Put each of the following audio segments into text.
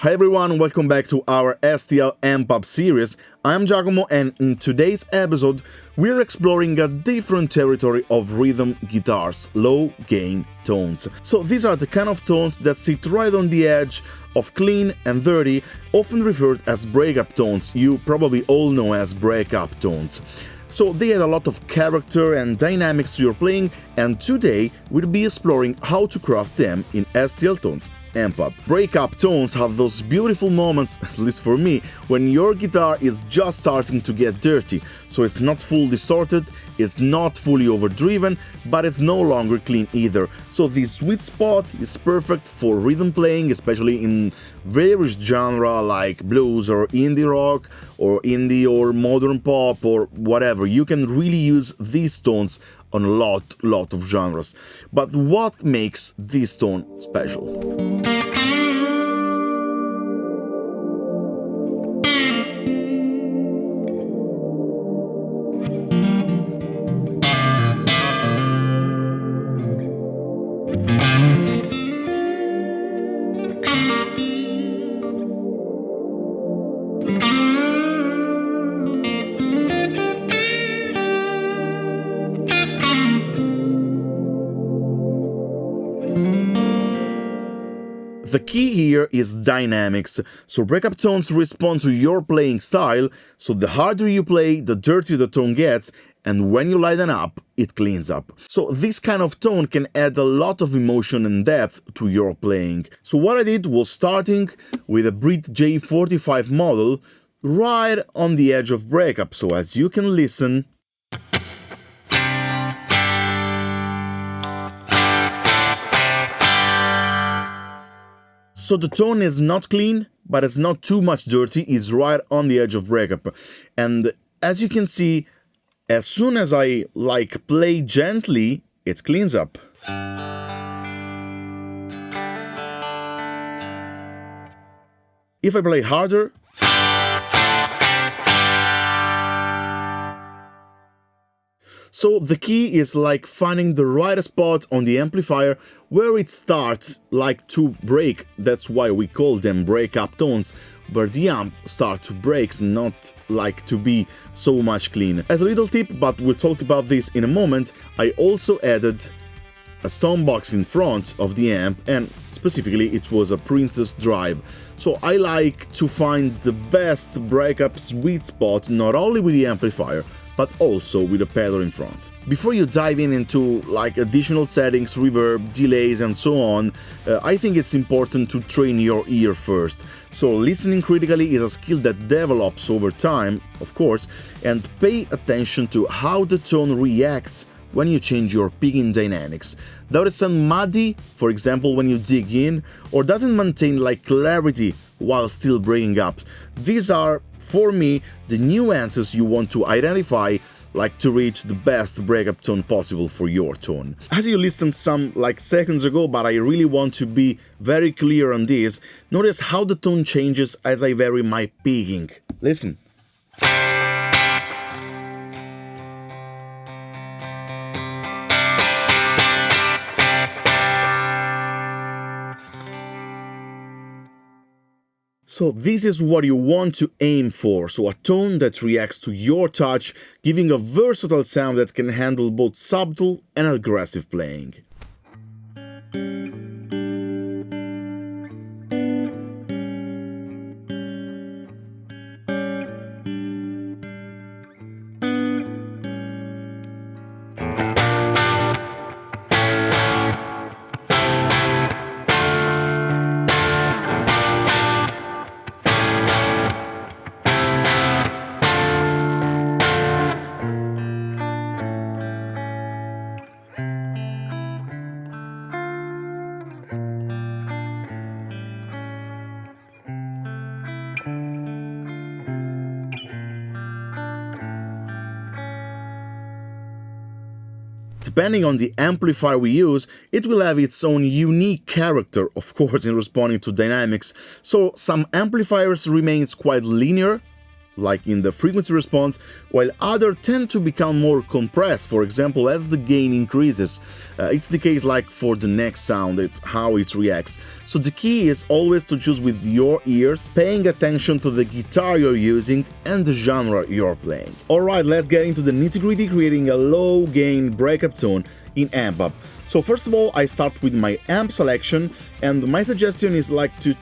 Hi everyone, welcome back to our STL AmpHub series. I'm Giacomo, and in today's episode we're exploring a different territory of rhythm guitars, low gain tones. So these are the kind of tones that sit right on the edge of clean and dirty, often referred as breakup tones. You probably all know as breakup tones. So they add a lot of character and dynamics to your playing, and today we'll be exploring how to craft them in STL Tones AmpHub. Breakup tones have those beautiful moments, at least for me, when your guitar is just starting to get dirty. So it's not full distorted, it's not fully overdriven, but it's no longer clean either. So this sweet spot is perfect for rhythm playing, especially in various genres like blues or indie rock or indie or modern pop or whatever. You can really use these tones on a lot of genres. But what makes this tone special? The key here is dynamics, so breakup tones respond to your playing style, so the harder you play, the dirtier the tone gets, and when you lighten up, it cleans up. So this kind of tone can add a lot of emotion and depth to your playing. So what I did was starting with a Brit J45 model right on the edge of breakup, so as you can listen, so the tone is not clean, but it's not too much dirty, it's right on the edge of breakup. And as you can see, as soon as I play gently, it cleans up. If I play harder, so the key is finding the right spot on the amplifier where it starts to break. That's why we call them breakup tones, where the amp starts to break, not to be so much clean. As a little tip, but we'll talk about this in a moment, I also added a stone box in front of the amp, and specifically it was a Princess drive. So I like to find the best breakup sweet spot not only with the amplifier, but also with a pedal in front. Before you dive into additional settings, reverb, delays and so on, I think it's important to train your ear first. So listening critically is a skill that develops over time, of course, and pay attention to how the tone reacts when you change your picking dynamics. Does it sound muddy, for example, when you dig in, or doesn't maintain clarity while still breaking up? These are, for me, the nuances you want to identify to reach the best breakup tone possible for your tone. As you listened some seconds ago, but I really want to be very clear on this, notice how the tone changes as I vary my picking. Listen. So this is what you want to aim for, so a tone that reacts to your touch, giving a versatile sound that can handle both subtle and aggressive playing. Depending on the amplifier we use, it will have its own unique character, of course, in responding to dynamics. So some amplifiers remains quite linear, like in the frequency response, while others tend to become more compressed, for example, as the gain increases. It's the case like for the next sound, how it reacts. So the key is always to choose with your ears, paying attention to the guitar you're using and the genre you're playing. Alright, let's get into the nitty-gritty, creating a low-gain breakup tone in AmpHub. So first of all, I start with my amp selection, and my suggestion is like to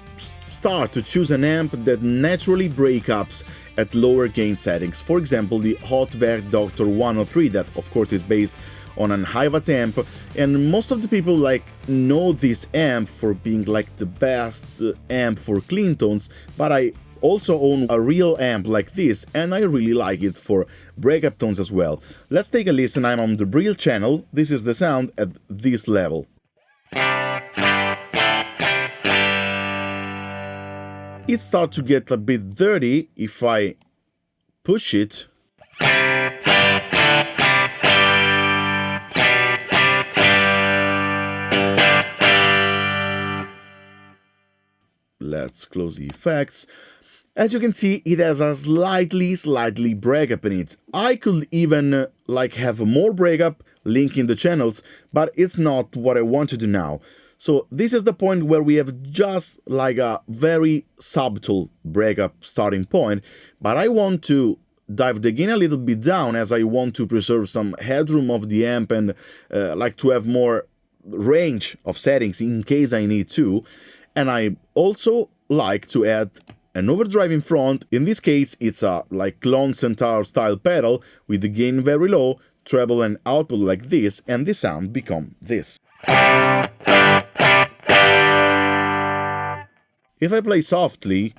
start to choose an amp that naturally breaks up at lower gain settings. For example, the Hotwerk Dr. 103, that of course is based on an high-watt amp, and most of the people like know this amp for being like the best amp for clean tones, but I also own a real amp like this, and I really like it for breakup tones as well. Let's take a listen. I'm on the Brill channel. This is the sound at this level. It starts to get a bit dirty if I push it. Let's close the effects. As you can see, it has a slightly breakup in it. I could even like have more breakup, linking the channels, but it's not what I want to do now. So this is the point where we have just like a very subtle breakup starting point, but I want to dive the gain a little bit down, as I want to preserve some headroom of the amp and like to have more range of settings in case I need to. And I also like to add an overdrive in front. In this case, it's a like Clone Centaur style pedal with the gain very low, treble and output like this, and the sound become this. If I play softly,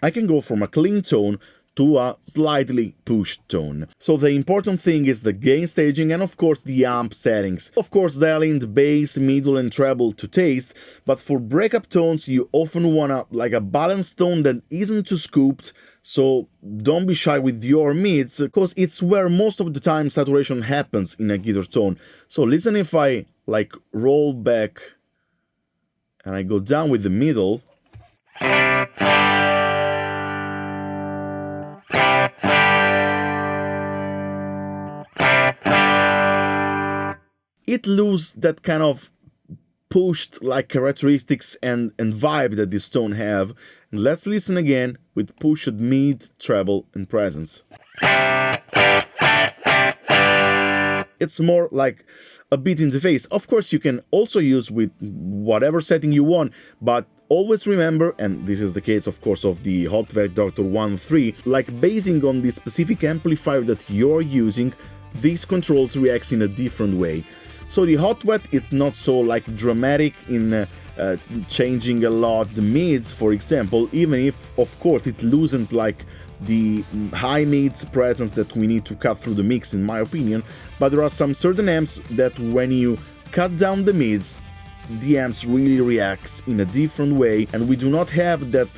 I can go from a clean tone to a slightly pushed tone. So the important thing is the gain staging and of course the amp settings. Of course dialing the bass, middle and treble to taste, but for breakup tones you often want a balanced tone that isn't too scooped, so don't be shy with your mids, because it's where most of the time saturation happens in a guitar tone. So listen if I like roll back and I go down with the middle. It loses that kind of pushed like characteristics and vibe that this tone have. And let's listen again with pushed mid, treble and presence. It's more like a beat in the face. Of course you can also use with whatever setting you want, but always remember, and this is the case of course of the Hotwerk Dr. 103, like basing on the specific amplifier that you're using, these controls reacts in a different way. So the Hotwerk, it's not so like dramatic in changing a lot the mids, for example, even if of course it loosens like the high mids presence that we need to cut through the mix in my opinion, but there are some certain amps that when you cut down the mids, the amps really reacts in a different way, and we do not have that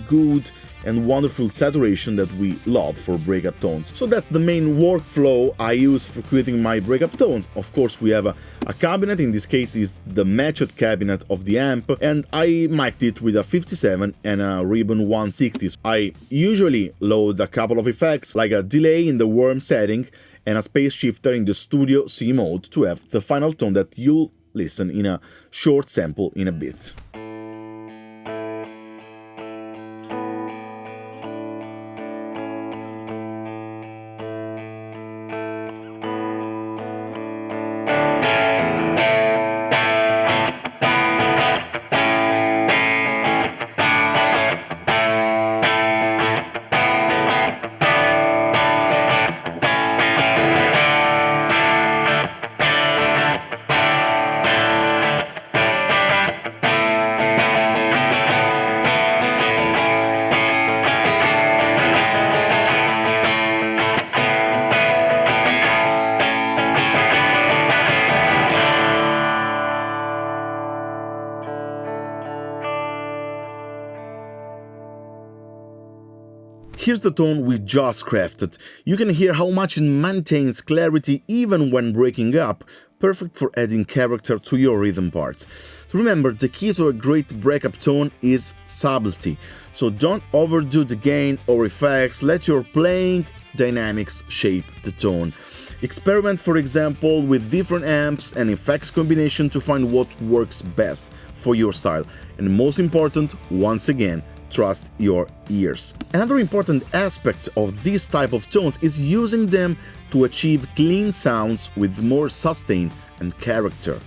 good and wonderful saturation that we love for breakup tones. So that's the main workflow I use for creating my breakup tones. Of course we have a cabinet, in this case is the matched cabinet of the amp, and I mic'd it with a 57 and a Ribbon 160. I usually load a couple of effects like a delay in the warm setting and a space shifter in the Studio C mode to have the final tone that you'll listen in a short sample in a bit. Here's the tone we just crafted. You can hear how much it maintains clarity even when breaking up, perfect for adding character to your rhythm parts. Remember, the key to a great breakup tone is subtlety, so don't overdo the gain or effects, let your playing dynamics shape the tone. Experiment, for example, with different amps and effects combination to find what works best for your style. And most important, once again, trust your ears. Another important aspect of this type of tones is using them to achieve clean sounds with more sustain and character,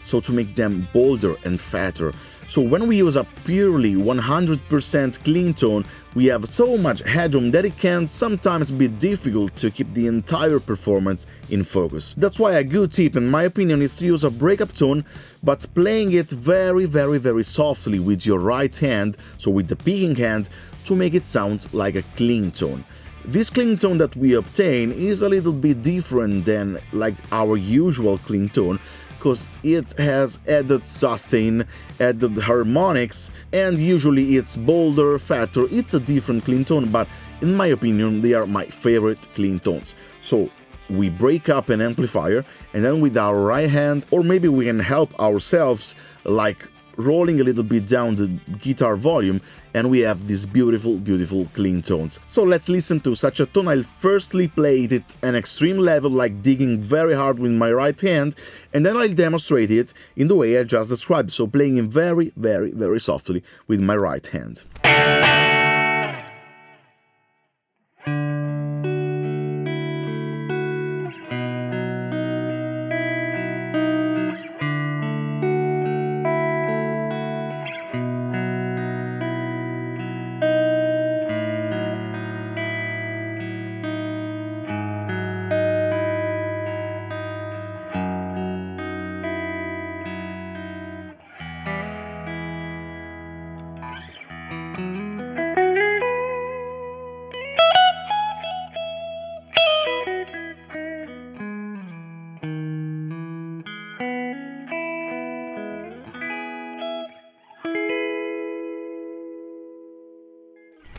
so to make them bolder and fatter. So when we use a purely 100% clean tone, we have so much headroom that it can sometimes be difficult to keep the entire performance in focus. That's why a good tip, in my opinion, is to use a breakup tone, but playing it very softly with your right hand, so with the picking hand, to make it sound like a clean tone. This clean tone that we obtain is a little bit different than like our usual clean tone, because it has added sustain, added harmonics, and usually it's bolder, fatter. It's a different clean tone, but in my opinion they are my favorite clean tones. So we break up an amplifier, and then with our right hand, or maybe we can help ourselves, like rolling a little bit down the guitar volume, and we have these beautiful clean tones. So let's listen to such a tone. I'll firstly play it at an extreme level, like digging very hard with my right hand, and then I'll demonstrate it in the way I just described, so playing it very softly with my right hand.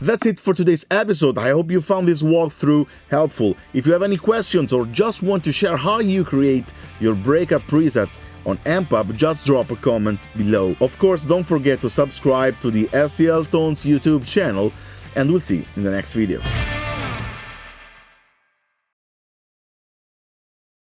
That's it for today's episode. I hope you found this walkthrough helpful. If you have any questions or just want to share how you create your breakup presets on AmpHub, just drop a comment below. Of course, don't forget to subscribe to the STL Tones YouTube channel, and we'll see you in the next video.